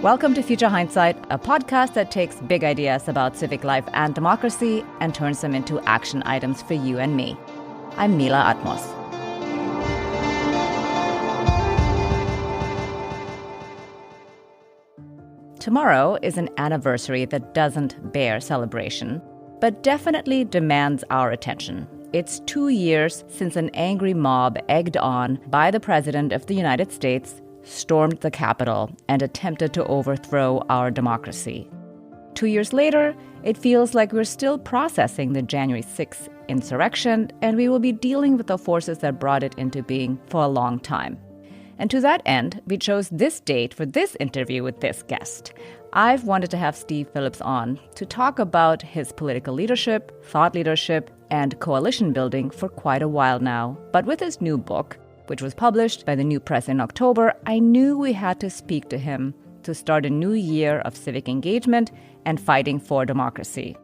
Welcome to Future Hindsight, a podcast that takes big ideas about civic life and democracy and turns them into action items for you and me. I'm Mila Atmos. Tomorrow is an anniversary that doesn't bear celebration, but definitely demands our attention. It's 2 years since an angry mob egged on by the President of the United States stormed the Capitol and attempted to overthrow our democracy. 2 years later, it feels like we're still processing the January 6th insurrection, and we will be dealing with the forces that brought it into being for a long time. And to that end, we chose this date for this interview with this guest. I've wanted to have Steve Phillips on to talk about his political leadership, thought leadership, and coalition building for quite a while now. But with his new book, which was published by the New Press in October, I knew we had to speak to him to start a new year of civic engagement and fighting for democracy.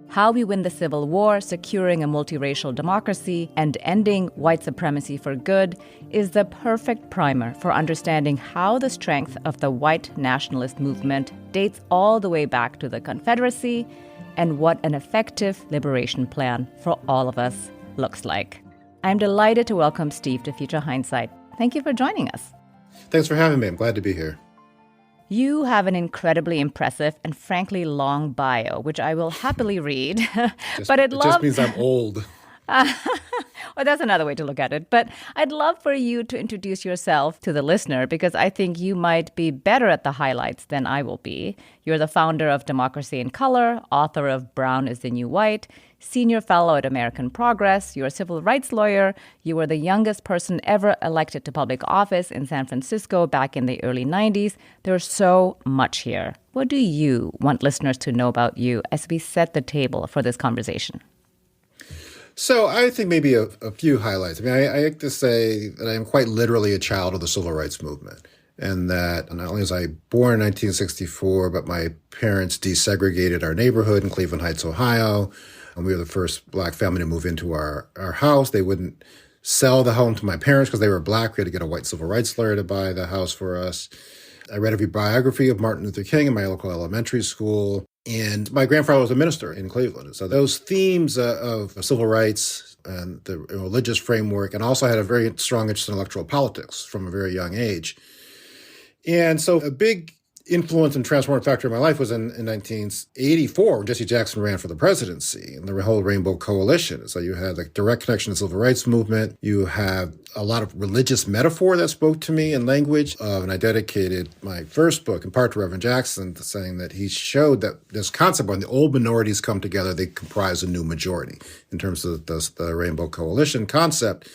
How we win the Civil War, securing a multiracial democracy, and ending white supremacy for good is the perfect primer for understanding how the strength of the white nationalist movement dates all the way back to the Confederacy and what an effective liberation plan for all of us looks like. I'm delighted to welcome Steve to Future Hindsight. Thank you for joining us. Thanks for having me. I'm glad to be here. You have an incredibly impressive and frankly long bio, which I will happily read. It just means I'm old. Well, that's another way to look at it. But I'd love for you to introduce yourself to the listener, because I think you might be better at the highlights than I will be. You're the founder of Democracy in Color, author of Brown is the New White, senior fellow at American Progress. You're a civil rights lawyer. You were the youngest person ever elected to public office in San Francisco back in the early 90s. There's so much here. What do you want listeners to know about you as we set the table for this conversation? So I think maybe a few highlights. I mean, I like to say that I am quite literally a child of the civil rights movement, and that not only was I born in 1964, but my parents desegregated our neighborhood in Cleveland Heights, Ohio, and we were the first Black family to move into our house. They wouldn't sell the home to my parents because they were Black. We had to get a white civil rights lawyer to buy the house for us. I read every biography of Martin Luther King in my local elementary school. And my grandfather was a minister in Cleveland. So those themes of civil rights and the religious framework, and also had a very strong interest in electoral politics from a very young age. And so a big influence and transformative factor in my life was in 1984, when Jesse Jackson ran for the presidency and the whole Rainbow Coalition. So you had the direct connection to the civil rights movement. You have a lot of religious metaphor that spoke to me in language. And I dedicated my first book in part to Reverend Jackson, saying that he showed that this concept, when the old minorities come together, they comprise a new majority in terms of the Rainbow Coalition concept.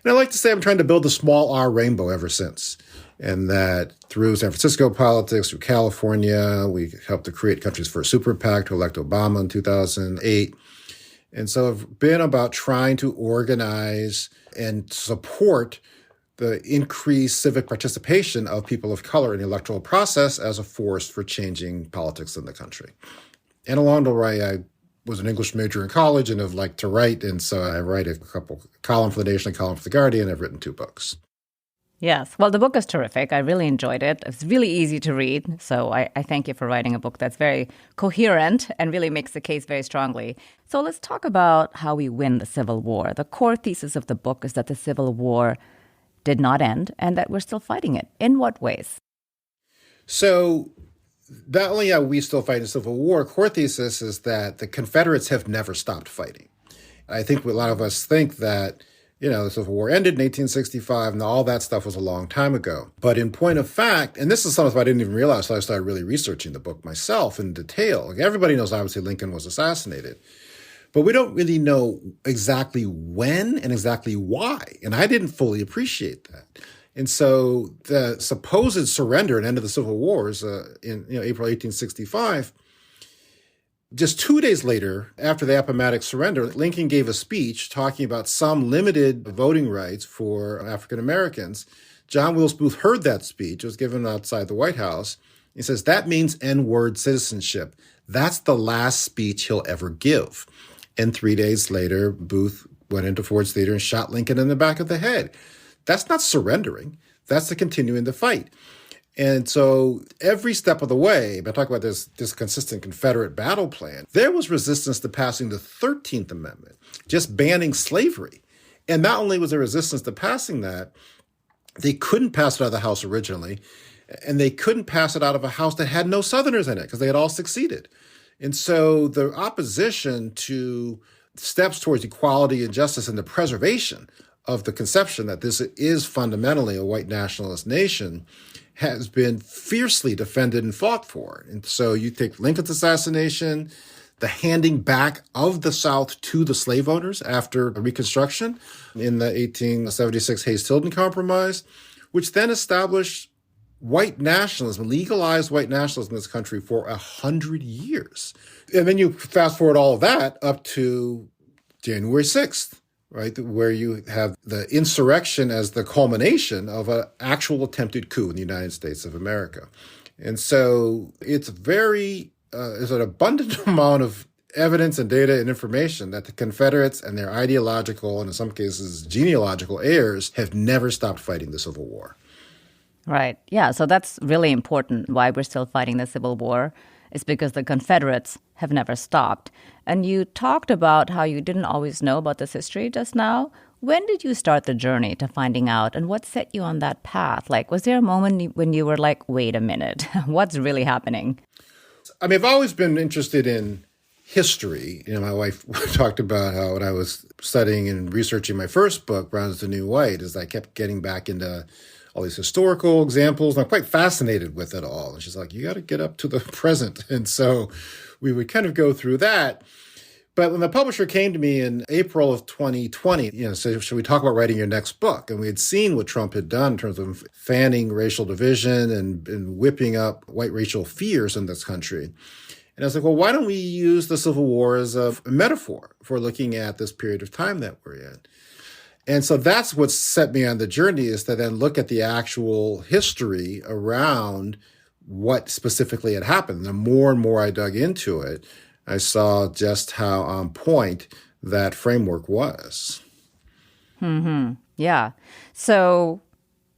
And I like to say I'm trying to build the small R rainbow ever since. And that through San Francisco politics, through California, we helped to create country's first super PAC to elect Obama in 2008. And so I've been about trying to organize and support the increased civic participation of people of color in the electoral process as a force for changing politics in the country. And along the way, I was an English major in college and have liked to write. And so I write a column for The Nation, a column for The Guardian. I've written 2 books. Yes. Well, the book is terrific. I really enjoyed it. It's really easy to read. So I thank you for writing a book that's very coherent and really makes the case very strongly. So let's talk about how we win the Civil War. The core thesis of the book is that the Civil War did not end and that we're still fighting it. In what ways? So not only are we still fighting the Civil War, core thesis is that the Confederates have never stopped fighting. I think a lot of us think that the Civil War ended in 1865 and all that stuff was a long time ago. But in point of fact, and this is something I didn't even realize until I started really researching the book myself in detail. Like, everybody knows, obviously, Lincoln was assassinated. But we don't really know exactly when and exactly why. And I didn't fully appreciate that. And so the supposed surrender and end of the Civil Wars in April 1865, just 2 days later, after the Appomattox surrender, Lincoln gave a speech talking about some limited voting rights for African Americans. John Wilkes Booth heard that speech. It was given outside the White House. He says, that means N-word citizenship. That's the last speech he'll ever give. And 3 days later, Booth went into Ford's Theater and shot Lincoln in the back of the head. That's not surrendering. That's the continuing the fight. And so every step of the way, if I talk about this consistent Confederate battle plan, there was resistance to passing the 13th Amendment, just banning slavery. And not only was there resistance to passing that, they couldn't pass it out of the House originally, and they couldn't pass it out of a House that had no Southerners in it because they had all succeeded. And so the opposition to steps towards equality and justice and the preservation of the conception that this is fundamentally a white nationalist nation has been fiercely defended and fought for. And so you take Lincoln's assassination, the handing back of the South to the slave owners after Reconstruction in the 1876 Hayes-Tilden Compromise, which then established white nationalism, legalized white nationalism in this country for 100 years. And then you fast forward all of that up to January 6th, right, where you have the insurrection as the culmination of an actual attempted coup in the United States of America. And so it's there's an abundant amount of evidence and data and information that the Confederates and their ideological and in some cases genealogical heirs have never stopped fighting the Civil War. Right. Yeah. So that's really important. Why we're still fighting the Civil War is because the Confederates have never stopped. And you talked about how you didn't always know about this history just now. When did you start the journey to finding out, and what set you on that path? Like, was there a moment when you were like, wait a minute, what's really happening? I mean, I've always been interested in history. You know, my wife talked about how when I was studying and researching my first book, Brown is the New White, is I kept getting back into all these historical examples. And I'm quite fascinated with it all. And she's like, you got to get up to the present. And so we would kind of go through that. But when the publisher came to me in April of 2020, said, should we talk about writing your next book? And we had seen what Trump had done in terms of fanning racial division and whipping up white racial fears in this country. And I was like, well, why don't we use the Civil War as a metaphor for looking at this period of time that we're in? And so that's what set me on the journey, is to then look at the actual history around what specifically had happened. The more and more I dug into it, I saw just how on point that framework was. Mm-hmm. Yeah. So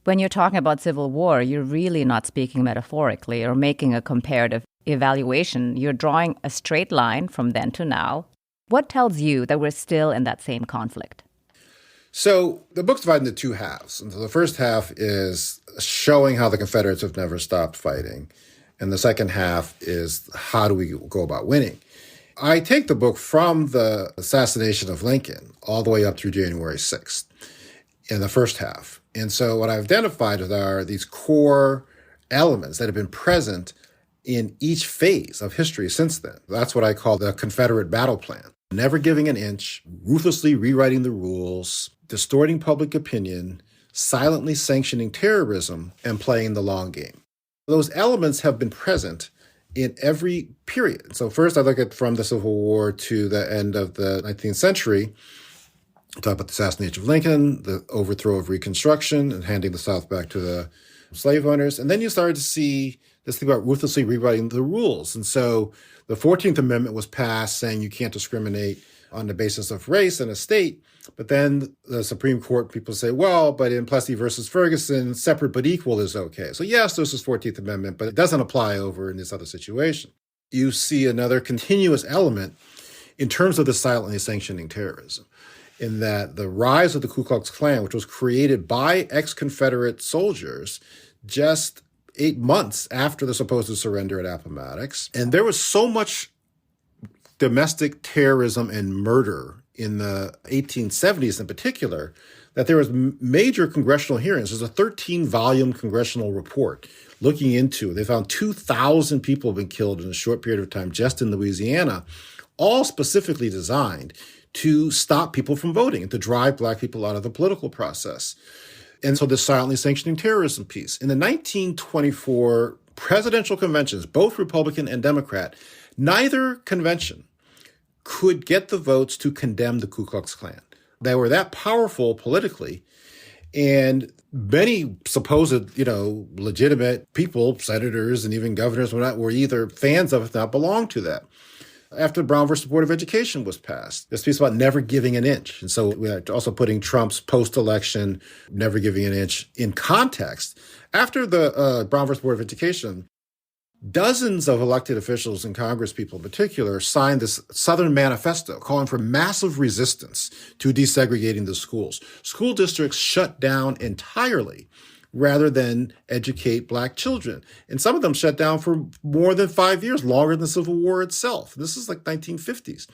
when you're talking about Civil War, you're really not speaking metaphorically or making a comparative evaluation. You're drawing a straight line from then to now. What tells you that we're still in that same conflict? So the book's divided into two halves. And so the first half is showing how the Confederates have never stopped fighting. And the second half is how do we go about winning? I take the book from the assassination of Lincoln all the way up through January 6th in the first half. And so what I've identified are these core elements that have been present in each phase of history since then. That's what I call the Confederate Battle Plan. Never giving an inch, ruthlessly rewriting the rules, distorting public opinion, silently sanctioning terrorism, and playing the long game. Those elements have been present in every period. So first I look at from the Civil War to the end of the 19th century. I talk about the assassination of Lincoln, the overthrow of Reconstruction, and handing the South back to the slave owners. And then you started to see this thing about ruthlessly rewriting the rules. And so the 14th Amendment was passed saying you can't discriminate on the basis of race in a state. But then the Supreme Court people say, well, but in Plessy versus Ferguson, separate but equal is okay. So yes, there's this 14th Amendment, but it doesn't apply over in this other situation. You see another continuous element in terms of the silently sanctioning terrorism, in that the rise of the Ku Klux Klan, which was created by ex-Confederate soldiers just 8 months after the supposed surrender at Appomattox. And there was so much domestic terrorism and murder in the 1870s in particular, that there was major congressional hearings. There's a 13-volume congressional report looking into it. They found 2,000 people have been killed in a short period of time just in Louisiana, all specifically designed to stop people from voting and to drive Black people out of the political process. And so this silently sanctioning terrorism piece. In the 1924 presidential conventions, both Republican and Democrat, neither convention could get the votes to condemn the Ku Klux Klan. They were that powerful politically. And many supposed, legitimate people, senators and even governors were either fans of it, not belonged to that. after the Brown versus Board of Education was passed. This piece about never giving an inch. And so we are also putting Trump's post-election never giving an inch in context. After the Brown versus Board of Education, dozens of elected officials and Congress people in particular signed this Southern Manifesto calling for massive resistance to desegregating the schools. School districts shut down entirely rather than educate Black children. And some of them shut down for more than 5 years, longer than the Civil War itself. This is like 1950s.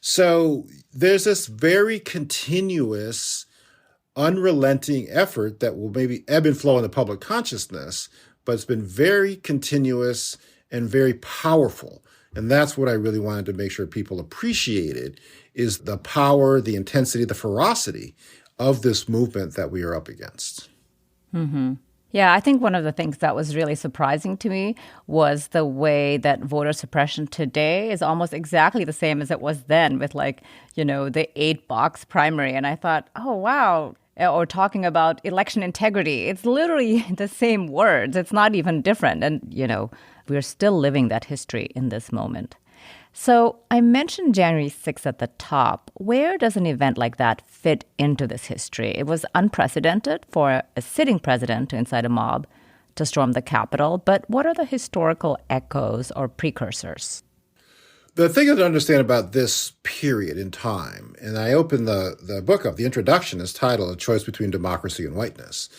So there's this very continuous, unrelenting effort that will maybe ebb and flow in the public consciousness, but it's been very continuous and very powerful. And that's what I really wanted to make sure people appreciated, is the power, the intensity, the ferocity of this movement that we are up against. Mm-hmm. Yeah, I think one of the things that was really surprising to me was the way that voter suppression today is almost exactly the same as it was then with the 8-box primary. And I thought, oh, wow. Or talking about election integrity. It's literally the same words. It's not even different. And, we're still living that history in this moment. So I mentioned January 6th at the top. Where does an event like that fit into this history? It was unprecedented for a sitting president to incite a mob to storm the Capitol. But what are the historical echoes or precursors? The thing to understand about this period in time, and I opened the book up, the introduction is titled A Choice Between Democracy and Whiteness.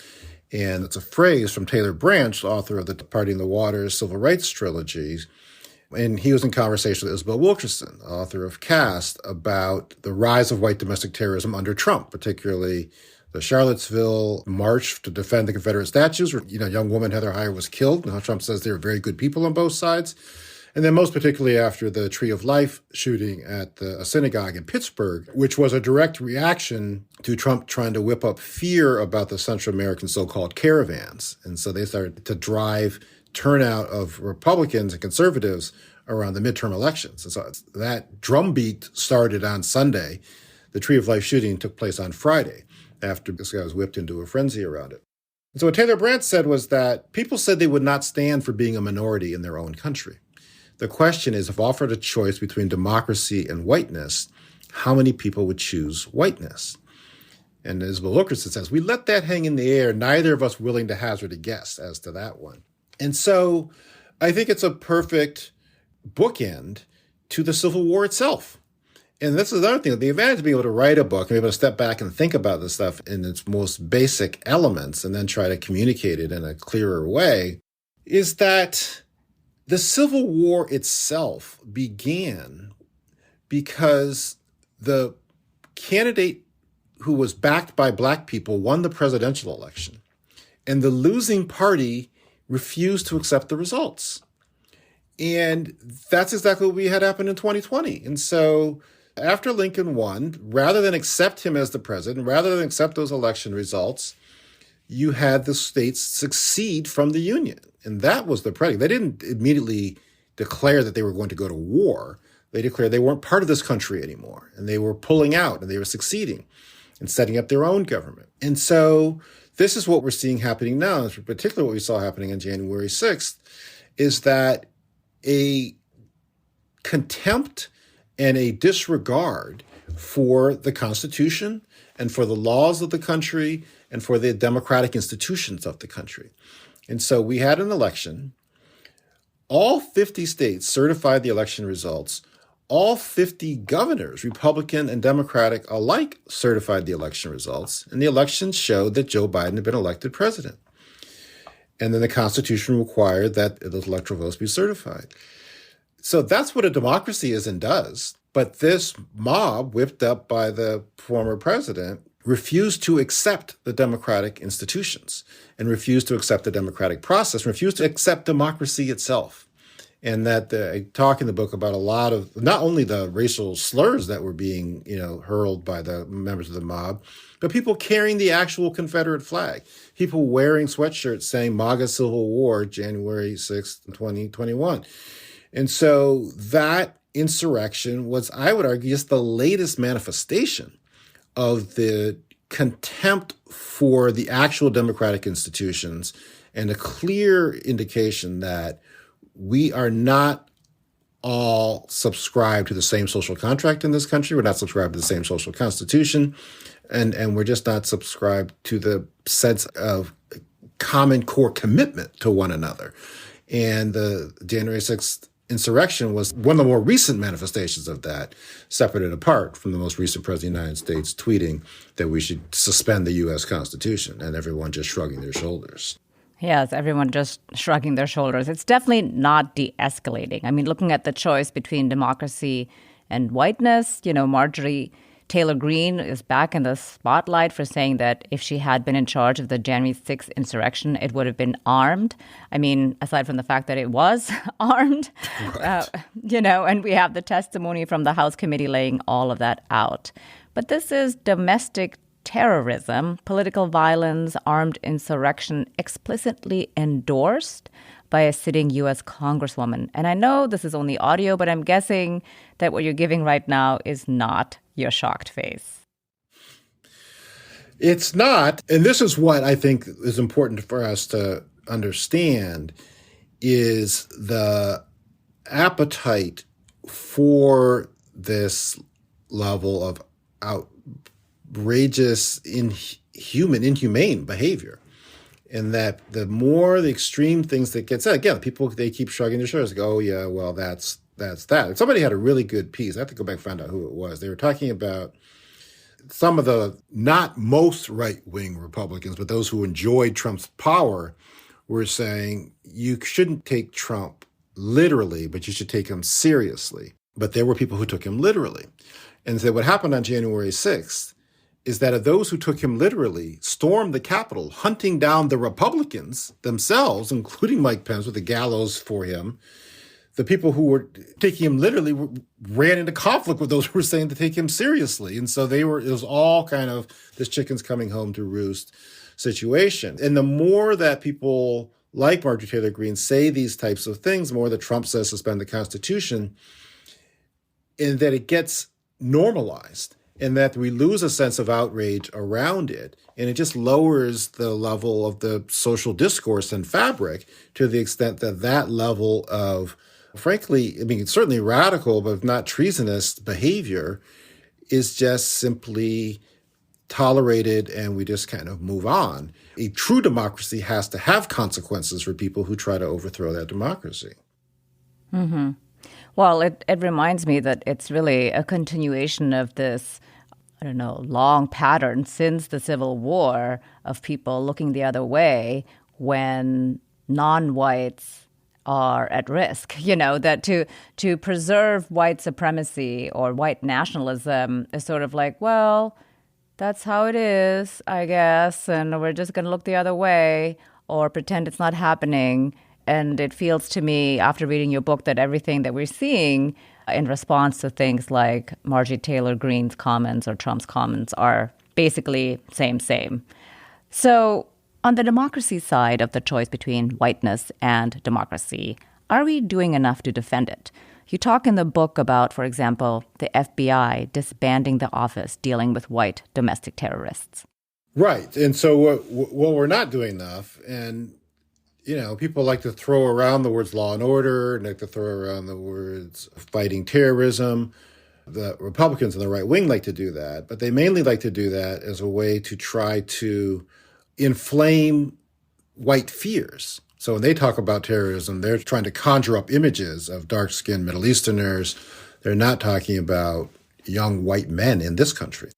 And it's a phrase from Taylor Branch, author of the Party in the Waters Civil Rights Trilogy. And he was in conversation with Isabel Wilkerson, author of Caste, about the rise of white domestic terrorism under Trump, particularly the Charlottesville march to defend the Confederate statues, where young woman Heather Heyer was killed. Now Trump says they were very good people on both sides. And then most particularly after the Tree of Life shooting at a synagogue in Pittsburgh, which was a direct reaction to Trump trying to whip up fear about the Central American so-called caravans. And so they started to drive turnout of Republicans and conservatives around the midterm elections. And so that drumbeat started on Sunday. The Tree of Life shooting took place on Friday after this guy was whipped into a frenzy around it. And so what Taylor Branch said was that people said they would not stand for being a minority in their own country. The question is, if offered a choice between democracy and whiteness, how many people would choose whiteness? And Isabel Wilkerson says, we let that hang in the air, neither of us willing to hazard a guess as to that one. And so I think it's a perfect bookend to the Civil War itself. And this is another thing, the advantage of being able to write a book and be able to step back and think about this stuff in its most basic elements and then try to communicate it in a clearer way is that the Civil War itself began because the candidate who was backed by Black people won the presidential election, and the losing party refused to accept the results. And that's exactly what we had happen in 2020. And so after Lincoln won, rather than accept him as the president, rather than accept those election results, you had the states secede from the Union. And that was the predicate. They didn't immediately declare that they were going to go to war. They declared they weren't part of this country anymore. And they were pulling out and they were succeeding and setting up their own government. And so this is what we're seeing happening now, and particularly what we saw happening on January 6th, is that a contempt and a disregard for the Constitution and for the laws of the country and for the democratic institutions of the country. And so we had an election. All 50 states certified the election results. All 50 governors, Republican and Democratic alike, certified the election results. And the election showed that Joe Biden had been elected president. And then the Constitution required that those electoral votes be certified. So that's what a democracy is and does. But this mob, whipped up by the former president, refused to accept the democratic institutions and refused to accept the democratic process, refused to accept democracy itself. And that I talk in the book about a lot of not only the racial slurs that were being, hurled by the members of the mob, but people carrying the actual Confederate flag, people wearing sweatshirts saying MAGA Civil War, January 6th, 2021. And so that insurrection was, I would argue, just the latest manifestation of the contempt for the actual democratic institutions and a clear indication that we are not all subscribe to the same social contract in this country. We're not subscribed to the same social constitution. And we're just not subscribed to the sense of common core commitment to one another. And the January 6th insurrection was one of the more recent manifestations of that, separate and apart from the most recent president of the United States tweeting that we should suspend the U.S. Constitution, and everyone just shrugging their shoulders. Yes, everyone just shrugging their shoulders. It's definitely not de-escalating. I mean, looking at the choice between democracy and whiteness, Marjorie Taylor Greene is back in the spotlight for saying that if she had been in charge of the January 6th insurrection, it would have been armed. I mean, aside from the fact that it was armed, Right. and we have the testimony from the House committee laying all of that out. But this is domestic terrorism, political violence, armed insurrection explicitly endorsed by a sitting U.S. Congresswoman. And I know this is only audio, but I'm guessing that what you're giving right now is not your shocked face. It's not. And this is what I think is important for us to understand is the appetite for this level of outrageous, inhumane behavior. And that the more the extreme things that get said, again, people, they keep shrugging their shoulders, like, oh, yeah, well, that's that. And somebody had a really good piece. I have to go back and find out who it was. They were talking about some of the not most right-wing Republicans, but those who enjoyed Trump's power were saying you shouldn't take Trump literally, but you should take him seriously. But there were people who took him literally. And so what happened on January 6th is that of those who took him literally stormed the Capitol, hunting down the Republicans themselves, including Mike Pence with the gallows for him. The people who were taking him literally ran into conflict with those who were saying to take him seriously. And so it was all kind of this chicken's coming home to roost situation. And the more that people like Marjorie Taylor Greene say these types of things, the more that Trump says suspend the Constitution, and that it gets normalized, and that we lose a sense of outrage around it. And it just lowers the level of the social discourse and fabric to the extent that that level of, frankly, I mean, it's certainly radical, but not treasonous behavior is just simply tolerated, and we just kind of move on. A true democracy has to have consequences for people who try to overthrow that democracy. Mm-hmm. Well, it reminds me that it's really a continuation of this, long pattern since the Civil War of people looking the other way when non-whites are at risk, that to preserve white supremacy or white nationalism is sort of like, well, that's how it is, I guess, and we're just going to look the other way or pretend it's not happening. And it feels to me, after reading your book, that everything that we're seeing in response to things like Marjorie Taylor Greene's comments or Trump's comments are basically same. So on the democracy side of the choice between whiteness and democracy, are we doing enough to defend it? You talk in the book about, for example, the FBI disbanding the office dealing with white domestic terrorists. Right. And so, we're not doing enough. And people like to throw around the words law and order, and like to throw around the words fighting terrorism. The Republicans and the right wing like to do that, but they mainly like to do that as a way to try to inflame white fears. So when they talk about terrorism, they're trying to conjure up images of dark-skinned Middle Easterners. They're not talking about young white men in this country.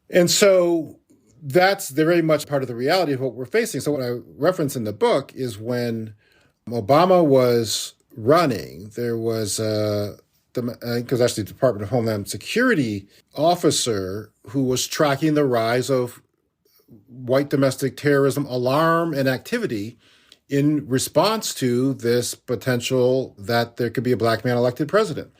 And so that's very much part of the reality of what we're facing. So what I reference in the book is when Obama was running, there was I think it was actually the Department of Homeland Security officer who was tracking the rise of white domestic terrorism alarm and activity in response to this potential that there could be a black man elected president.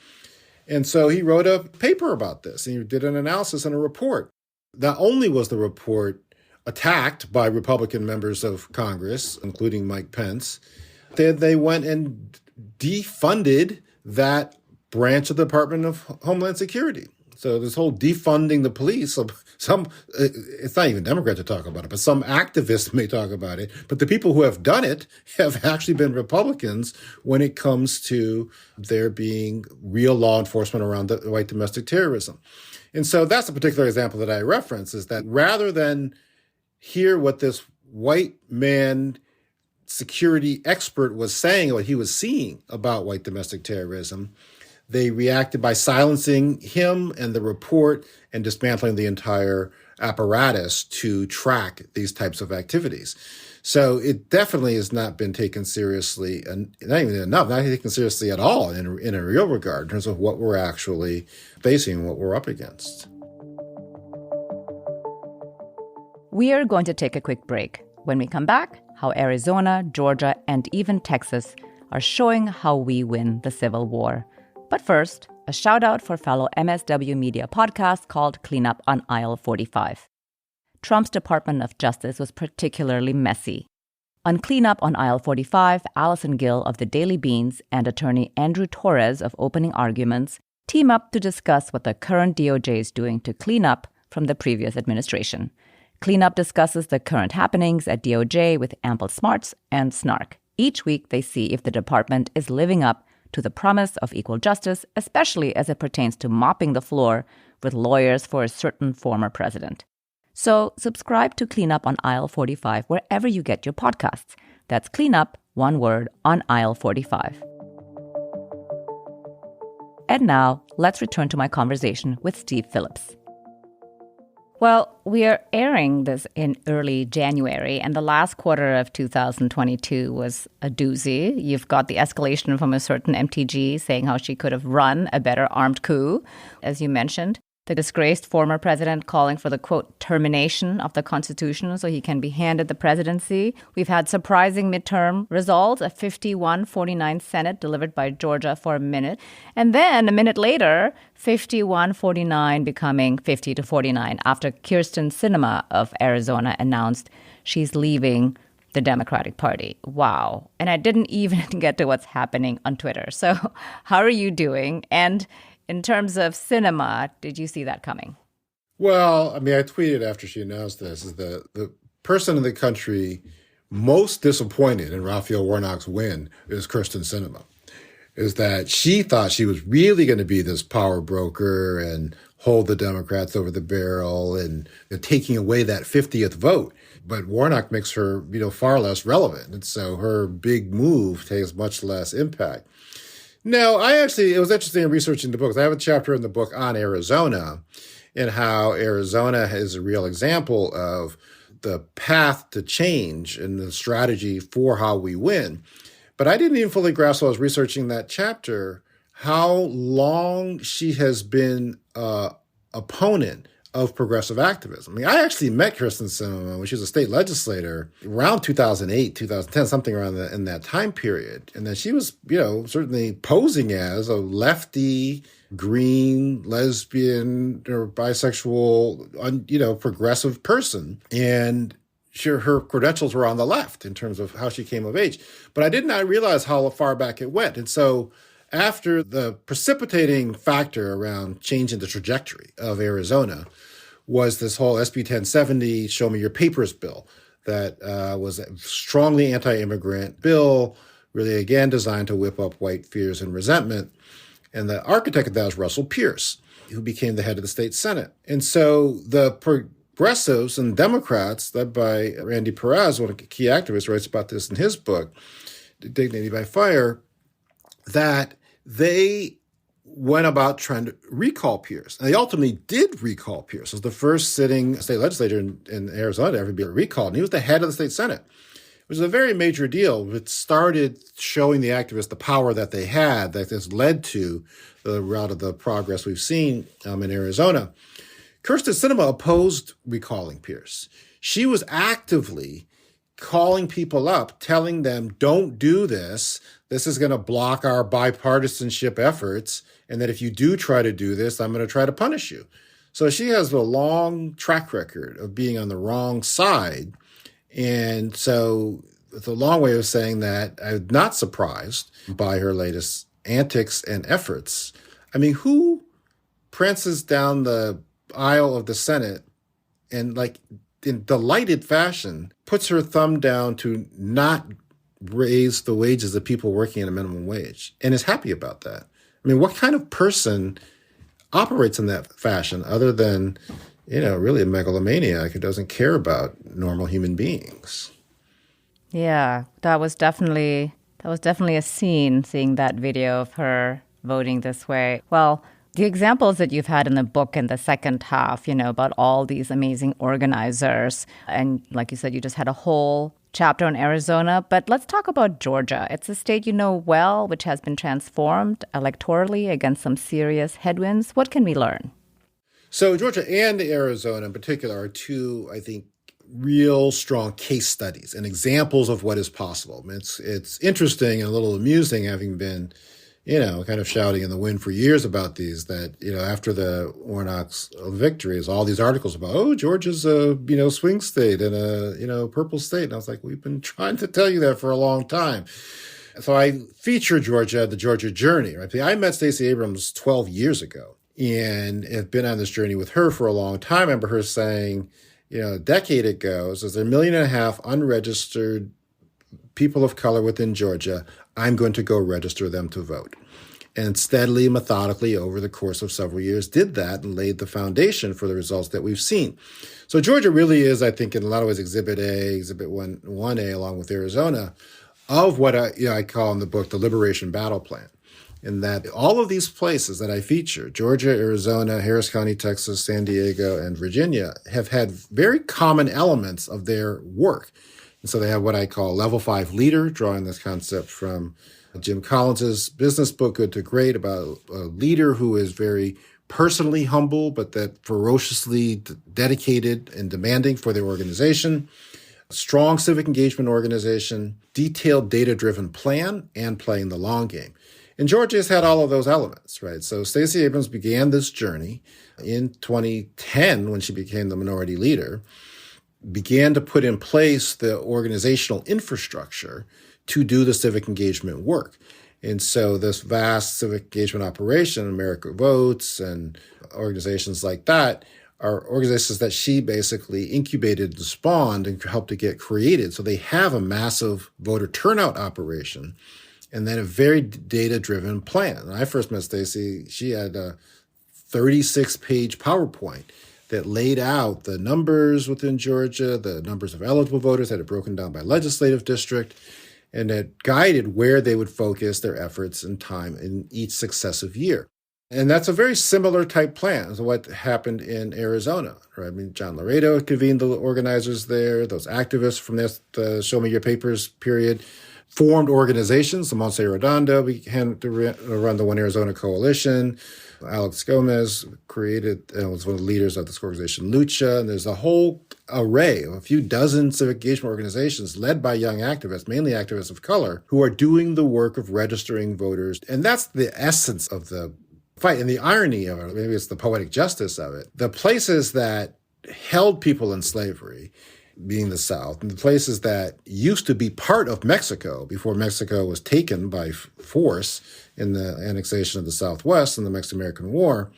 And so he wrote a paper about this, and he did an analysis and a report. Not only was the report attacked by Republican members of Congress, including Mike Pence, they went and defunded that branch of the Department of Homeland Security. So this whole defunding the police, it's not even Democrats to talk about it, but some activists may talk about it. But the people who have done it have actually been Republicans when it comes to there being real law enforcement around the white domestic terrorism. And so that's a particular example that I reference, is that rather than hear what this white man security expert was saying, what he was seeing about white domestic terrorism, they reacted by silencing him and the report and dismantling the entire apparatus to track these types of activities. So it definitely has not been taken seriously, and not even enough, not taken seriously at all in a real regard in terms of what we're actually facing, what we're up against. We are going to take a quick break. When we come back, how Arizona, Georgia, and even Texas are showing how we win the Civil War. But first, a shout out for fellow MSW Media podcast called Cleanup on Aisle 45. Trump's Department of Justice was particularly messy. On Cleanup on Aisle 45, Allison Gill of the Daily Beans and attorney Andrew Torres of Opening Arguments team up to discuss what the current DOJ is doing to clean up from the previous administration. Cleanup discusses the current happenings at DOJ with ample smarts and snark. Each week, they see if the department is living up to the promise of equal justice, especially as it pertains to mopping the floor with lawyers for a certain former president. So subscribe to Cleanup on Aisle 45 wherever you get your podcasts. That's Cleanup, one word, on Aisle 45. And now, let's return to my conversation with Steve Phillips. Well, we are airing this in early January, and the last quarter of 2022 was a doozy. You've got the escalation from a certain MTG saying how she could have run a better armed coup, as you mentioned. The disgraced former president calling for the, quote, termination of the Constitution so he can be handed the presidency. We've had surprising midterm results, a 51-49 Senate delivered by Georgia for a minute. And then a minute later, 51-49 becoming 50-49 after Kyrsten Sinema of Arizona announced she's leaving the Democratic Party. Wow. And I didn't even get to what's happening on Twitter. So how are you doing? And in terms of Sinema, did you see that coming? Well, I mean, I tweeted after she announced this, is the person in the country most disappointed in Raphael Warnock's win is Kyrsten Sinema. Is that she thought she was really going to be this power broker and hold the Democrats over the barrel and taking away that 50th vote. But Warnock makes her, far less relevant. And so her big move has much less impact. No, it was interesting in researching the book. I have a chapter in the book on Arizona and how Arizona is a real example of the path to change and the strategy for how we win. But I didn't even fully grasp while I was researching that chapter how long she has been an opponent of progressive activism. I mean, I actually met Kyrsten Sinema when she was a state legislator around 2008, 2010, something around in that time period. And then she was, certainly posing as a lefty, green, lesbian, or bisexual, progressive person. And sure, her credentials were on the left in terms of how she came of age. But I did not realize how far back it went. And so after the precipitating factor around changing the trajectory of Arizona was this whole SB 1070 Show Me Your Papers bill that was a strongly anti-immigrant bill, really, again, designed to whip up white fears and resentment. And the architect of that was Russell Pierce, who became the head of the state Senate. And so the progressives and Democrats, led by Randy Perez, one of the key activists, writes about this in his book, Dignity by Fire, that they went about trying to recall Pierce. And they ultimately did recall Pierce. It was the first sitting state legislator in Arizona to ever be recalled. And he was the head of the state Senate, which is a very major deal. It started showing the activists the power that they had, that this led to the route of the progress we've seen in Arizona. Kyrsten Sinema opposed recalling Pierce. She was actively calling people up, telling them, don't do this. This is going to block our bipartisanship efforts. And that if you do try to do this, I'm going to try to punish you. So she has a long track record of being on the wrong side. And so it's a long way of saying that I'm not surprised by her latest antics and efforts. I mean, who prances down the aisle of the Senate and, like, in delighted fashion, puts her thumb down to not raise the wages of people working at a minimum wage and is happy about that. I mean, what kind of person operates in that fashion other than, really a megalomaniac who doesn't care about normal human beings? Yeah, that was definitely a scene, seeing that video of her voting this way. Well, the examples that you've had in the book in the second half, about all these amazing organizers, and like you said, you just had a whole chapter on Arizona, but let's talk about Georgia. It's a state you know well, which has been transformed electorally against some serious headwinds. What can we learn? So Georgia and Arizona in particular are two, I think, real strong case studies and examples of what is possible. I mean, it's interesting and a little amusing, having been, kind of shouting in the wind for years about these, that, after the Warnock's victories, all these articles about, oh, Georgia's a, swing state and a, purple state. And I was like, we've been trying to tell you that for a long time. So I feature Georgia, the Georgia journey, right? I met Stacey Abrams 12 years ago and have been on this journey with her for a long time. I remember her saying, a decade ago, says there are 1.5 million unregistered people of color within Georgia. I'm going to go register them to vote. And steadily, methodically, over the course of several years, did that and laid the foundation for the results that we've seen. So Georgia really is, I think, in a lot of ways, Exhibit A, Exhibit 1A, along with Arizona, of what I call in the book the Liberation Battle Plan. In that all of these places that I feature, Georgia, Arizona, Harris County, Texas, San Diego, and Virginia, have had very common elements of their work. And so they have what I call level 5 leader, drawing this concept from Jim Collins's business book, Good to Great, about a leader who is very personally humble, but that ferociously dedicated and demanding for their organization. Strong civic engagement organization, detailed data-driven plan, and playing the long game. And Georgia has had all of those elements, right? So Stacey Abrams began this journey in 2010 when she became the minority leader, began to put in place the organizational infrastructure to do the civic engagement work. And so this vast civic engagement operation, America Votes and organizations like that, are organizations that she basically incubated and spawned and helped to get created. So they have a massive voter turnout operation and then a very data-driven plan. When I first met Stacey, she had a 36-page PowerPoint that laid out the numbers within Georgia, the numbers of eligible voters, had it broken down by legislative district, and it guided where they would focus their efforts and time in each successive year. And that's a very similar type plan to what happened in Arizona, right? I mean, John Laredo convened the organizers there. Those activists from this Show Me Your Papers period formed organizations. Monse Redondo began to run the One Arizona Coalition. Alex Gomez was one of the leaders of this organization, Lucha. And there's a whole array of a few dozen civic engagement organizations led by young activists, mainly activists of color, who are doing the work of registering voters. And that's the essence of the fight. And the irony of it, maybe it's the poetic justice of it, the places that held people in slavery, being the South, and the places that used to be part of Mexico before Mexico was taken by force in the annexation of the Southwest in the Mexican-American War,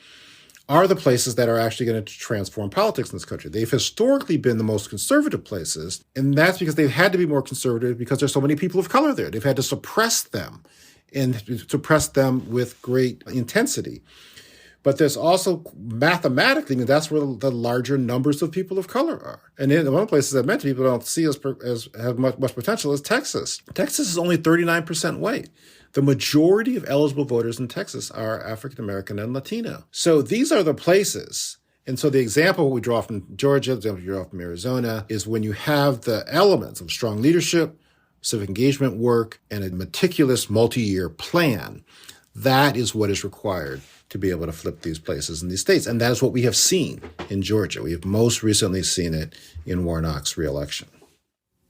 are the places that are actually going to transform politics in this country. They've historically been the most conservative places, and that's because they've had to be more conservative because there's so many people of color there. They've had to suppress them, and suppress them with great intensity. But there's also mathematically, I mean, that's where the larger numbers of people of color are. And in one of the places I mentioned, people don't see as have much potential is Texas. Texas is only 39% white. The majority of eligible voters in Texas are African American and Latino. So these are the places. And so the example we draw from Georgia, the example we draw from Arizona, is when you have the elements of strong leadership, civic engagement work, and a meticulous multi-year plan. That is what is required to be able to flip these places in these states. And that is what we have seen in Georgia. We have most recently seen it in Warnock's reelection.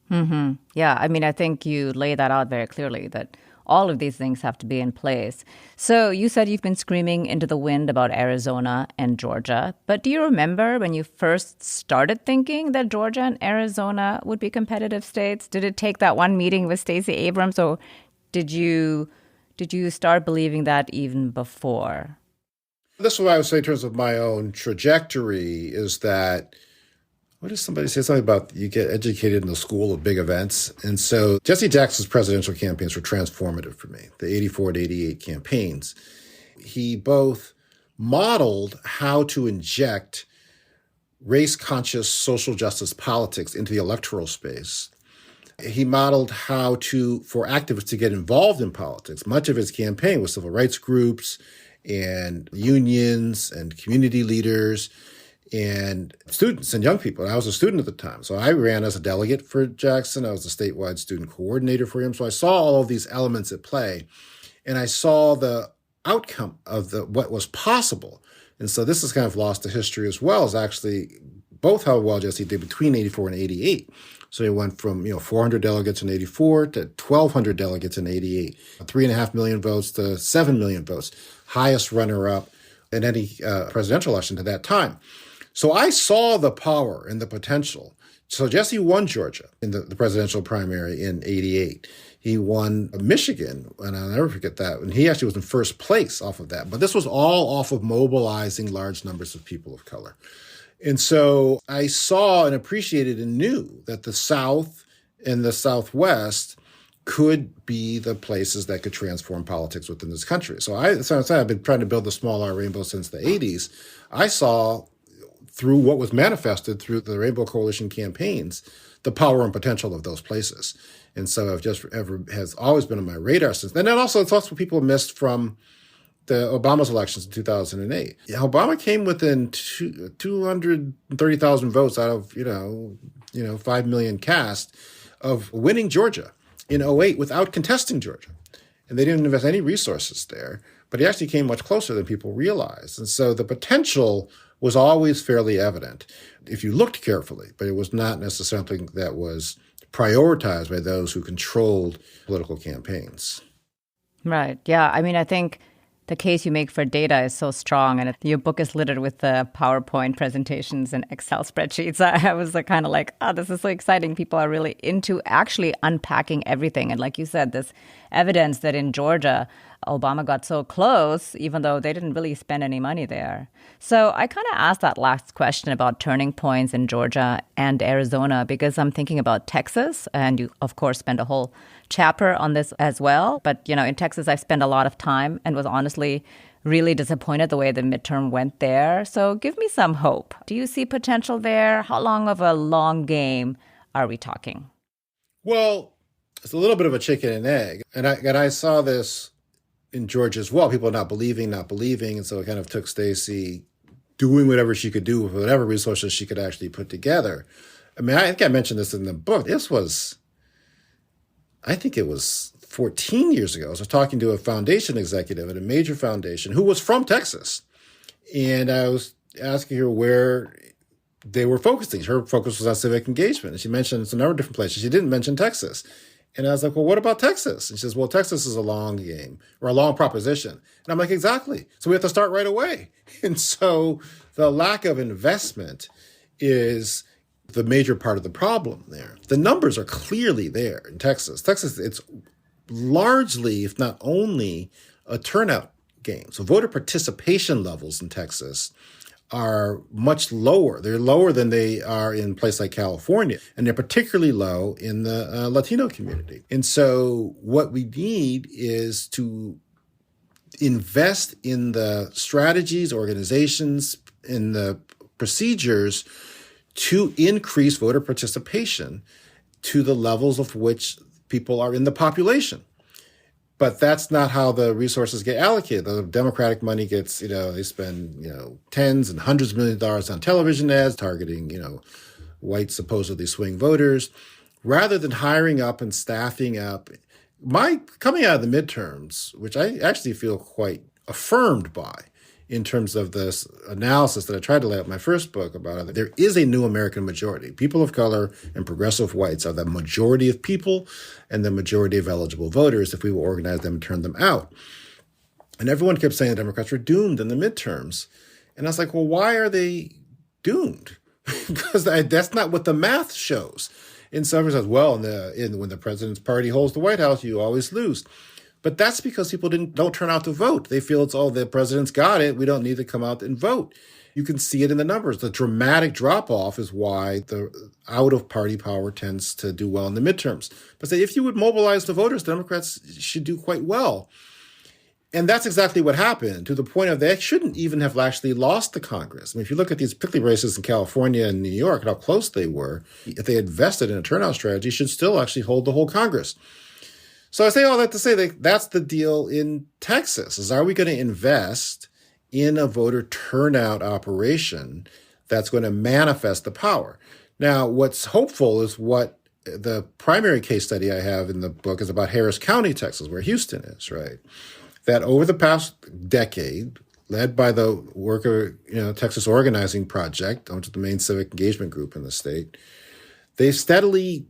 Mm-hmm. Yeah, I mean, I think you lay that out very clearly, that all of these things have to be in place. So you said you've been screaming into the wind about Arizona and Georgia. But do you remember when you first started thinking that Georgia and Arizona would be competitive states? Did it take that one meeting with Stacey Abrams, or did you start believing that even before? This is what I would say in terms of my own trajectory is that, what did somebody say? Something about you get educated in the school of big events. And so Jesse Jackson's presidential campaigns were transformative for me, the 84 to 88 campaigns. He both modeled how to inject race-conscious social justice politics into the electoral space. He modeled how for activists to get involved in politics. Much of his campaign was civil rights groups and unions and community leaders and students and young people. And I was a student at the time. So I ran as a delegate for Jackson. I was the statewide student coordinator for him. So I saw all of these elements at play. And I saw the outcome of what was possible. And so this is kind of lost to history as well, as actually both how well Jesse did between 84 and 88. So he went from 400 delegates in 84 to 1,200 delegates in 88, 3.5 million votes to 7 million votes, highest runner-up in any presidential election to that time. So I saw the power and the potential. So Jesse won Georgia in the presidential primary in 88. He won Michigan, and I'll never forget that. And he actually was in first place off of that. But this was all off of mobilizing large numbers of people of color. And so I saw and appreciated and knew that the South and the Southwest could be the places that could transform politics within this country. So I've been trying to build the small R rainbow since the 80s. I saw through what was manifested through the Rainbow Coalition campaigns, the power and potential of those places. And so has always been on my radar since then. And also it's also what people missed from the Obama's elections in 2008. Obama came within 230,000 votes out of, 5 million cast of winning Georgia in 08 without contesting Georgia. And they didn't invest any resources there, but he actually came much closer than people realized. And so the potential was always fairly evident if you looked carefully, but it was not necessarily something that was prioritized by those who controlled political campaigns. Right. Yeah. I mean, I think the case you make for data is so strong, and your book is littered with the PowerPoint presentations and Excel spreadsheets. I was kind of like, this is so exciting. People are really into actually unpacking everything. And like you said, this evidence that in Georgia, Obama got so close, even though they didn't really spend any money there. So I kind of asked that last question about turning points in Georgia and Arizona because I'm thinking about Texas, and you, of course, spent a whole chapter on this as well. But, in Texas, I've spent a lot of time and was honestly really disappointed the way the midterm went there. So give me some hope. Do you see potential there? How long of a long game are we talking? Well, it's a little bit of a chicken and egg. And I saw this in Georgia as well, people not believing. And so it kind of took Stacey doing whatever she could do with whatever resources she could actually put together. I mean, I think I mentioned this in the book. I think it was 14 years ago. I was talking to a foundation executive at a major foundation who was from Texas. And I was asking her where they were focusing. Her focus was on civic engagement. And she mentioned it's a number of different places. She didn't mention Texas. And I was like, well, what about Texas? And she says, well, Texas is a long game or a long proposition. And I'm like, exactly. So we have to start right away. And so the lack of investment is the major part of the problem there. The numbers are clearly there in Texas. Texas, it's largely, if not only, a turnout game. So voter participation levels in Texas are much lower. They're lower than they are in a place like California, and they're particularly low in the Latino community. And so what we need is to invest in the strategies, organizations, in the procedures to increase voter participation to the levels of which people are in the population. But that's not how the resources get allocated. The Democratic money gets, they spend, tens and hundreds of millions of dollars on television ads targeting, white supposedly swing voters, rather than hiring up and staffing up. Coming out of the midterms, which I actually feel quite affirmed by in terms of this analysis that I tried to lay out in my first book about it, there is a new American majority. People of color and progressive whites are the majority of people and the majority of eligible voters if we will organize them and turn them out. And everyone kept saying the Democrats were doomed in the midterms. And I was like, well, why are they doomed? Because that's not what the math shows. And so everyone says, well, when the president's party holds the White House, you always lose. But that's because people don't turn out to vote. They feel it's, the president's got it. We don't need to come out and vote. You can see it in the numbers. The dramatic drop-off is why the out-of-party power tends to do well in the midterms. But say, if you would mobilize the voters, Democrats should do quite well. And that's exactly what happened, to the point of they shouldn't even have actually lost the Congress. I mean, if you look at these particularly races in California and New York and how close they were, if they had invested in a turnout strategy, should still actually hold the whole Congress. So I say all that to say that that's the deal in Texas, is are we going to invest in a voter turnout operation that's going to manifest the power? Now, what's hopeful is what the primary case study I have in the book is about Harris County, Texas, where Houston is, right? That over the past decade, led by the work of Texas Organizing Project, which is the main civic engagement group in the state, they've steadily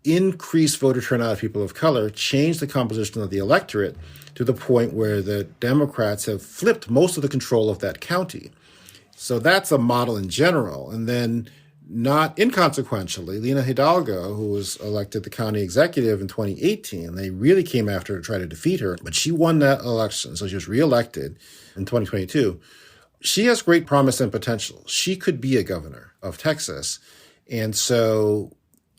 increased voter turnout of people of color, changed the composition of the electorate to the point where the Democrats have flipped most of the control of that county. So that's a model in general. And then, not inconsequentially, Lina Hidalgo, who was elected the county executive in 2018, they really came after her to try to defeat her, but she won that election. So she was reelected in 2022. She has great promise and potential. She could be a governor of Texas. And so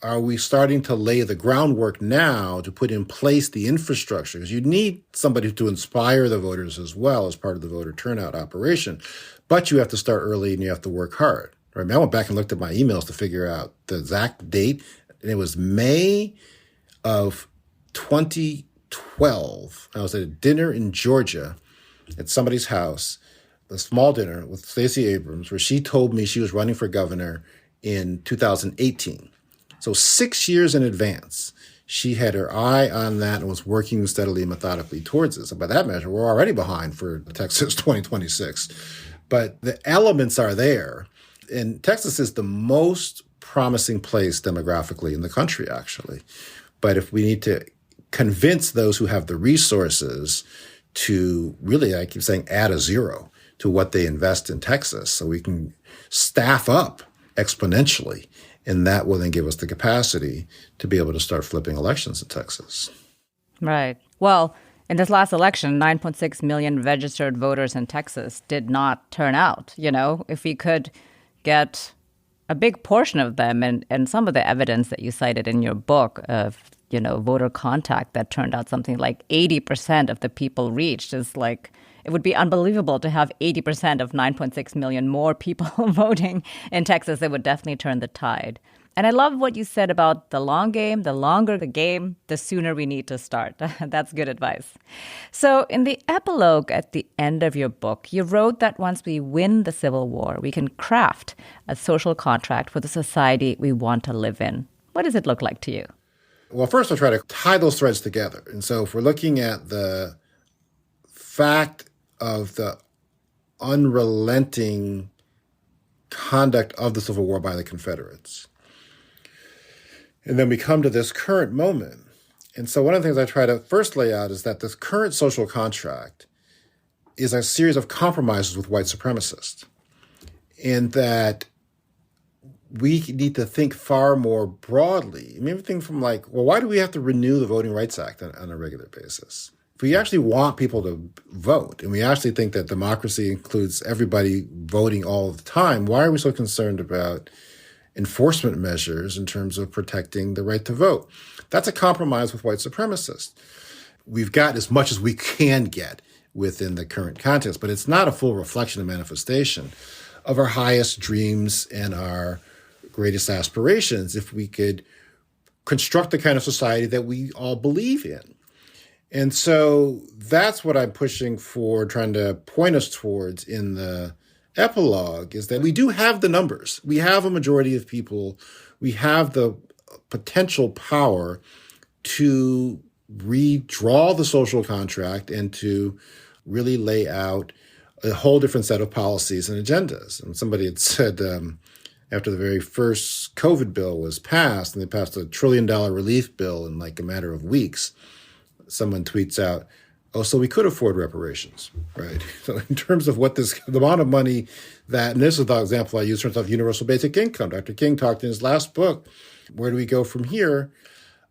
are we starting to lay the groundwork now to put in place the infrastructure? Because you need somebody to inspire the voters as well as part of the voter turnout operation. But you have to start early and you have to work hard. Right? I mean, I went back and looked at my emails to figure out the exact date. And it was May of 2012. I was at a dinner in Georgia at somebody's house, a small dinner with Stacey Abrams, where she told me she was running for governor in 2018. So 6 years in advance, she had her eye on that and was working steadily and methodically towards it. So by that measure, we're already behind for Texas 2026. But the elements are there. And Texas is the most promising place demographically in the country, actually. But if we need to convince those who have the resources to really, I keep saying, add a zero to what they invest in Texas so we can staff up exponentially, and that will then give us the capacity to be able to start flipping elections in Texas. Right. Well, in this last election, 9.6 million registered voters in Texas did not turn out. If we could get a big portion of them, and some of the evidence that you cited in your book of, voter contact that turned out something like 80% of the people reached is like, it would be unbelievable to have 80% of 9.6 million more people voting in Texas. It would definitely turn the tide. And I love what you said about the long game. The longer the game, the sooner we need to start. That's good advice. So in the epilogue at the end of your book, you wrote that once we win the Civil War, we can craft a social contract for the society we want to live in. What does it look like to you? Well, first I'll try to tie those threads together. And so if we're looking at the fact of the unrelenting conduct of the Civil War by the Confederates, and then we come to this current moment. And so one of the things I try to first lay out is that this current social contract is a series of compromises with white supremacists, and that we need to think far more broadly. I mean, everything from why do we have to renew the Voting Rights Act on a regular basis? If we actually want people to vote, and we actually think that democracy includes everybody voting all the time, why are we so concerned about enforcement measures in terms of protecting the right to vote? That's a compromise with white supremacists. We've got as much as we can get within the current context, but it's not a full reflection and manifestation of our highest dreams and our greatest aspirations if we could construct the kind of society that we all believe in. And so that's what I'm pushing for, trying to point us towards in the epilogue, is that we do have the numbers. We have a majority of people. We have the potential power to redraw the social contract and to really lay out a whole different set of policies and agendas. And somebody had said after the very first COVID bill was passed, and they passed $1 trillion relief bill in a matter of weeks, someone tweets out, oh, so we could afford reparations, right? So in terms of the amount of money that, and this is the example I use in terms of universal basic income. Dr. King talked in his last book, where do we go from here?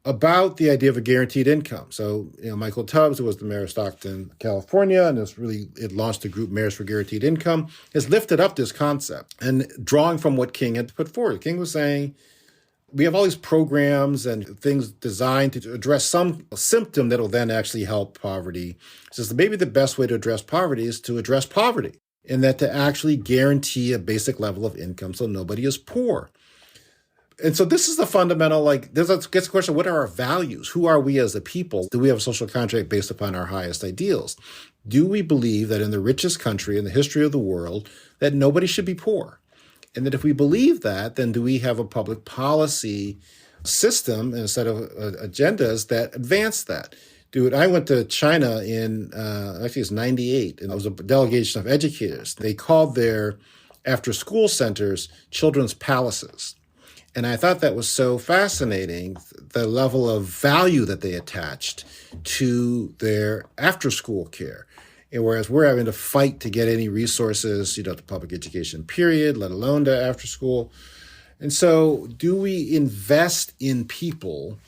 about the idea of a guaranteed income. So, Michael Tubbs, who was the mayor of Stockton, California, and it launched the group Mayors for Guaranteed Income, has lifted up this concept and drawing from what King had put forward. King was saying, we have all these programs and things designed to address some symptom that will then actually help poverty. He says that maybe the best way to address poverty is to address poverty, and that to actually guarantee a basic level of income so nobody is poor. And so this is the fundamental, gets the question, what are our values? Who are we as a people? Do we have a social contract based upon our highest ideals? Do we believe that in the richest country in the history of the world, that nobody should be poor? And that if we believe that, then do we have a public policy system and a set of agendas that advance that? Dude, I went to China in, actually it's 98, and it was a delegation of educators. They called their after-school centers children's palaces. And I thought that was so fascinating, the level of value that they attached to their after-school care. And whereas we're having to fight to get any resources, to public education period, let alone to after school. And so do we invest in people?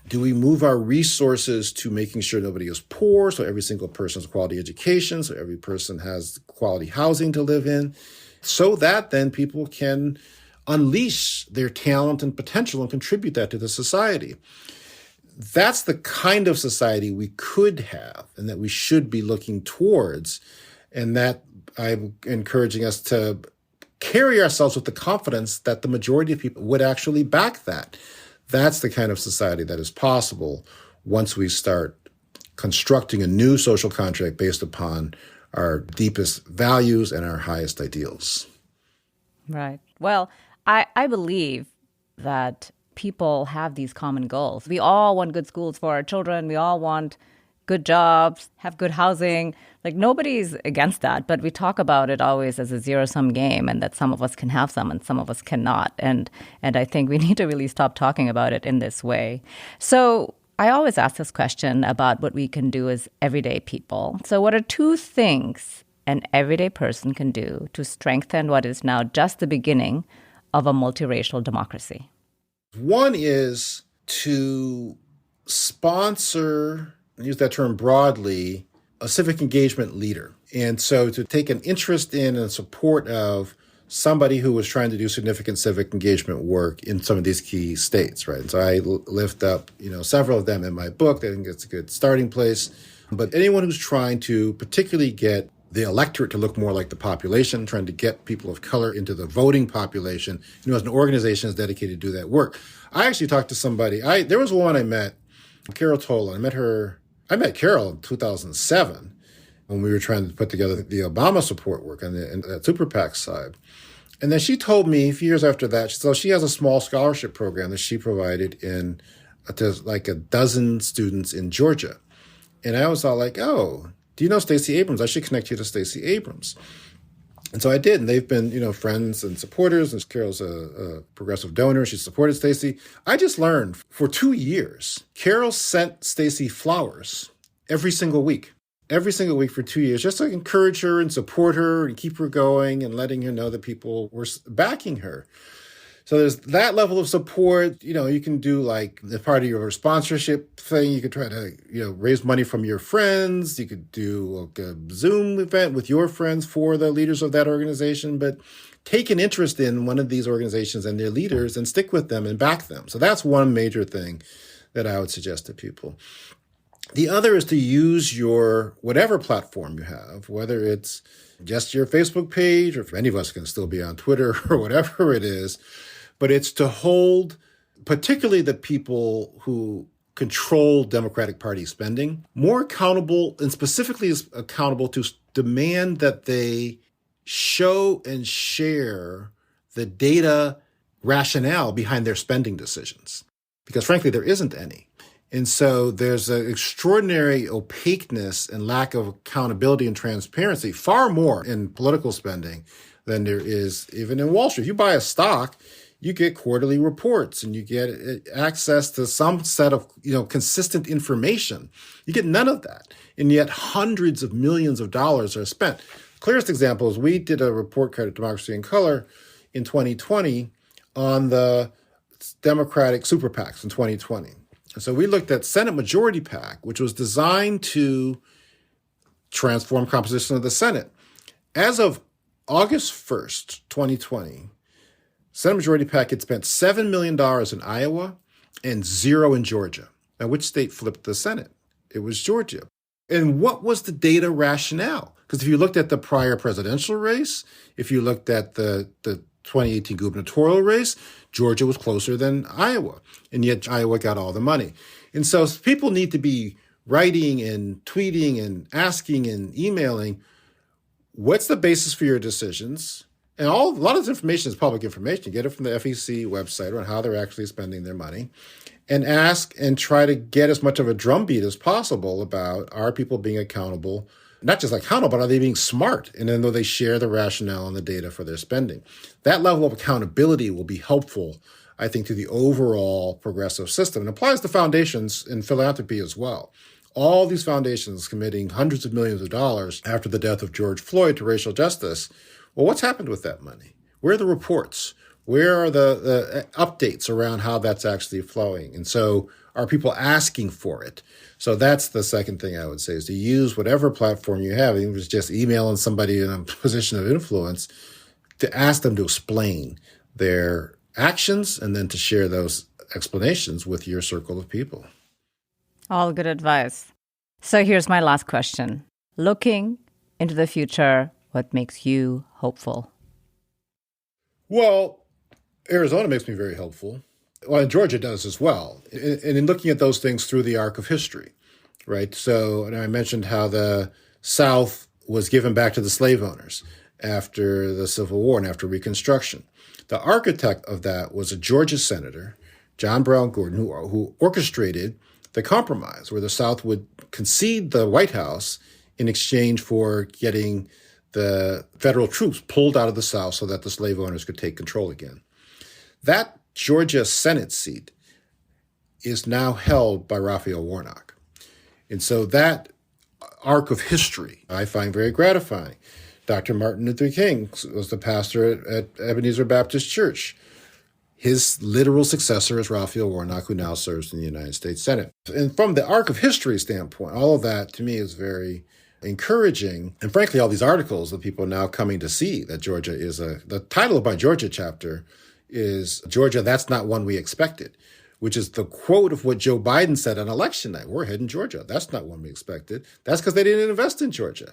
Do we move our resources to making sure nobody is poor, so every single person has quality education, so every person has quality housing to live in, so that then people can unleash their talent and potential and contribute that to the society? That's the kind of society we could have and that we should be looking towards. And that I'm encouraging us to carry ourselves with the confidence that the majority of people would actually back that. That's the kind of society that is possible once we start constructing a new social contract based upon our deepest values and our highest ideals. Right. Well, I believe that people have these common goals. We all want good schools for our children. We all want good jobs, have good housing. Nobody's against that, but we talk about it always as a zero-sum game, and that some of us can have some and some of us cannot. And I think we need to really stop talking about it in this way. So I always ask this question about what we can do as everyday people. So what are two things an everyday person can do to strengthen what is now just the beginning of a multiracial democracy? One is to sponsor, and use that term broadly, a civic engagement leader. And so to take an interest in and support of somebody who was trying to do significant civic engagement work in some of these key states, right? And so I lift up, several of them in my book. I think it's a good starting place. But anyone who's trying to particularly get the electorate to look more like the population, trying to get people of color into the voting population, as an organization is dedicated to do that work. I actually talked to somebody. There was one I met, Carol Tola. I met Carol in 2007 when we were trying to put together the Obama support work on the Super PAC side. And then she told me a few years after that, she has a small scholarship program that she provided to like a dozen students in Georgia. And I was all like, oh, do you know Stacey Abrams? I should connect you to Stacey Abrams. And so I did. And they've been, friends and supporters. And Carol's a progressive donor. She supported Stacey. I just learned for 2 years, Carol sent Stacey flowers every single week for 2 years, just to encourage her and support her and keep her going and letting her know that people were backing her. So there's that level of support. You can do as part of your sponsorship thing, you could try to, raise money from your friends. You could do a Zoom event with your friends for the leaders of that organization, but take an interest in one of these organizations and their leaders and stick with them and back them. So that's one major thing that I would suggest to people. The other is to use your whatever platform you have, whether it's just your Facebook page, or if any of us can still be on Twitter or whatever it is, but it's to hold particularly the people who control Democratic Party spending more accountable, and specifically accountable to demand that they show and share the data rationale behind their spending decisions. Because frankly, there isn't any. And so there's an extraordinary opaqueness and lack of accountability and transparency, far more in political spending than there is even in Wall Street. If you buy a stock, you get quarterly reports and you get access to some set of, consistent information. You get none of that. And yet hundreds of millions of dollars are spent. The clearest example is we did a report card at Democracy in Color in 2020 on the Democratic super PACs in 2020. And so we looked at Senate Majority PAC, which was designed to transform composition of the Senate. As of August 1st, 2020, Senate Majority PAC had spent $7 million in Iowa and zero in Georgia. Now, which state flipped the Senate? It was Georgia. And what was the data rationale? Because if you looked at the prior presidential race, if you looked at the 2018 gubernatorial race, Georgia was closer than Iowa. And yet Iowa got all the money. And so people need to be writing and tweeting and asking and emailing, what's the basis for your decisions? And a lot of this information is public information. You get it from the FEC website on how they're actually spending their money. And ask and try to get as much of a drumbeat as possible about, are people being accountable? Not just accountable, but are they being smart? And then though they share the rationale and the data for their spending. That level of accountability will be helpful, I think, to the overall progressive system. And applies to foundations in philanthropy as well. All these foundations committing hundreds of millions of dollars after the death of George Floyd to racial justice. Well, what's happened with that money? Where are the reports? Where are the updates around how that's actually flowing? And so are people asking for it? So that's the second thing I would say, is to use whatever platform you have, even if it's just emailing somebody in a position of influence, to ask them to explain their actions and then to share those explanations with your circle of people. All good advice. So here's my last question. Looking into the future, what makes you hopeful? Well, Arizona makes me very hopeful. Well, and Georgia does as well. And in looking at those things through the arc of history, right? So, and I mentioned how the South was given back to the slave owners after the Civil War and after Reconstruction. The architect of that was a Georgia senator, John Brown Gordon, who orchestrated the compromise where the South would concede the White House in exchange for getting the federal troops pulled out of the South so that the slave owners could take control again. That Georgia Senate seat is now held by Raphael Warnock. And so that arc of history I find very gratifying. Dr. Martin Luther King was the pastor at Ebenezer Baptist Church. His literal successor is Raphael Warnock, who now serves in the United States Senate. And from the arc of history standpoint, all of that to me is very encouraging. And frankly, all these articles that people are now coming to see that Georgia is the title of my Georgia chapter is Georgia, That's Not One We Expected, which is the quote of what Joe Biden said on election night. We're heading Georgia. That's not one we expected. That's because they didn't invest in Georgia.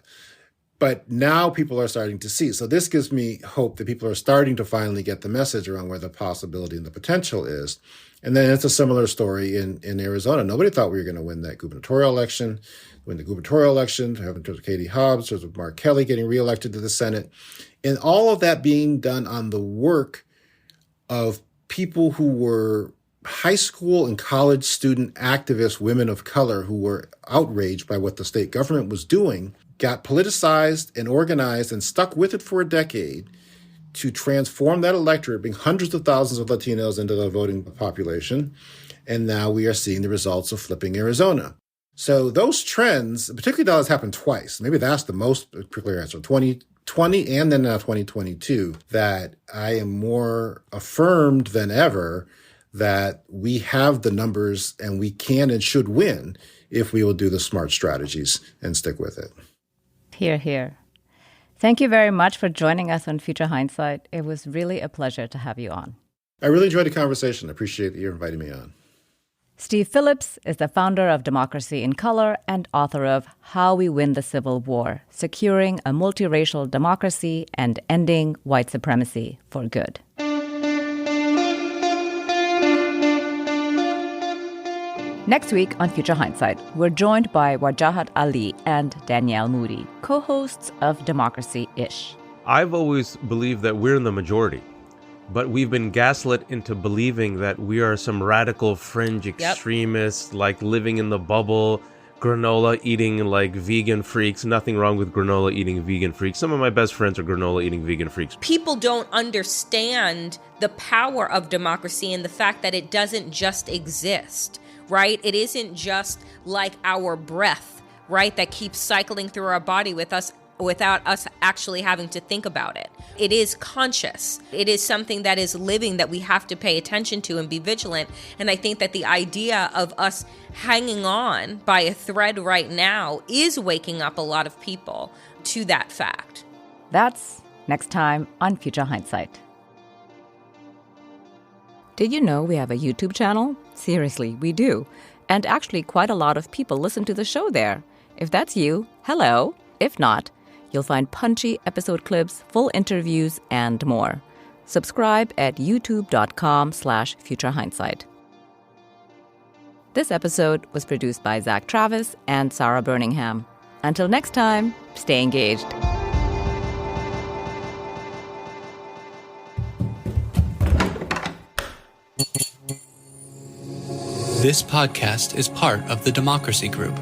But now people are starting to see. So this gives me hope that people are starting to finally get the message around where the possibility and the potential is. And then it's a similar story in Arizona. Nobody thought we were going to win that gubernatorial election. Win the gubernatorial election, having to Katie Hobbs, there's Mark Kelly getting reelected to the Senate. And all of that being done on the work of people who were high school and college student activist women of color who were outraged by what the state government was doing, got politicized and organized and stuck with it for a decade to transform that electorate, bring hundreds of thousands of Latinos into the voting population. And now we are seeing the results of flipping Arizona. So those trends, particularly that has happened twice. Maybe that's the most particular answer. 2020 and then now 2022, that I am more affirmed than ever that we have the numbers and we can and should win if we will do the smart strategies and stick with it. Hear, hear. Thank you very much for joining us on Future Hindsight. It was really a pleasure to have you on. I really enjoyed the conversation. I appreciate that you're inviting me on. Steve Phillips is the founder of Democracy in Color and author of How We Win the Civil War, Securing a Multiracial Democracy and Ending White Supremacy for Good. Next week on Future Hindsight, we're joined by Wajahat Ali and Danielle Moody, co-hosts of Democracy-ish. I've always believed that we're in the majority, but we've been gaslit into believing that we are some radical fringe extremists, like living in the bubble, granola eating like vegan freaks. Nothing wrong with granola eating vegan freaks. Some of my best friends are granola eating vegan freaks. People don't understand the power of democracy and the fact that it doesn't just exist. Right? It isn't just like our breath, right, that keeps cycling through our body with us without us actually having to think about it. It is conscious. It is something that is living that we have to pay attention to and be vigilant. And I think that the idea of us hanging on by a thread right now is waking up a lot of people to that fact. That's next time on Future Hindsight. Did you know we have a YouTube channel? Seriously, we do. And actually, quite a lot of people listen to the show there. If that's you, hello. If not, you'll find punchy episode clips, full interviews, and more. Subscribe at youtube.com/futurehindsight. This episode was produced by Zach Travis and Sarah Birmingham. Until next time, stay engaged. This podcast is part of the Democracy Group.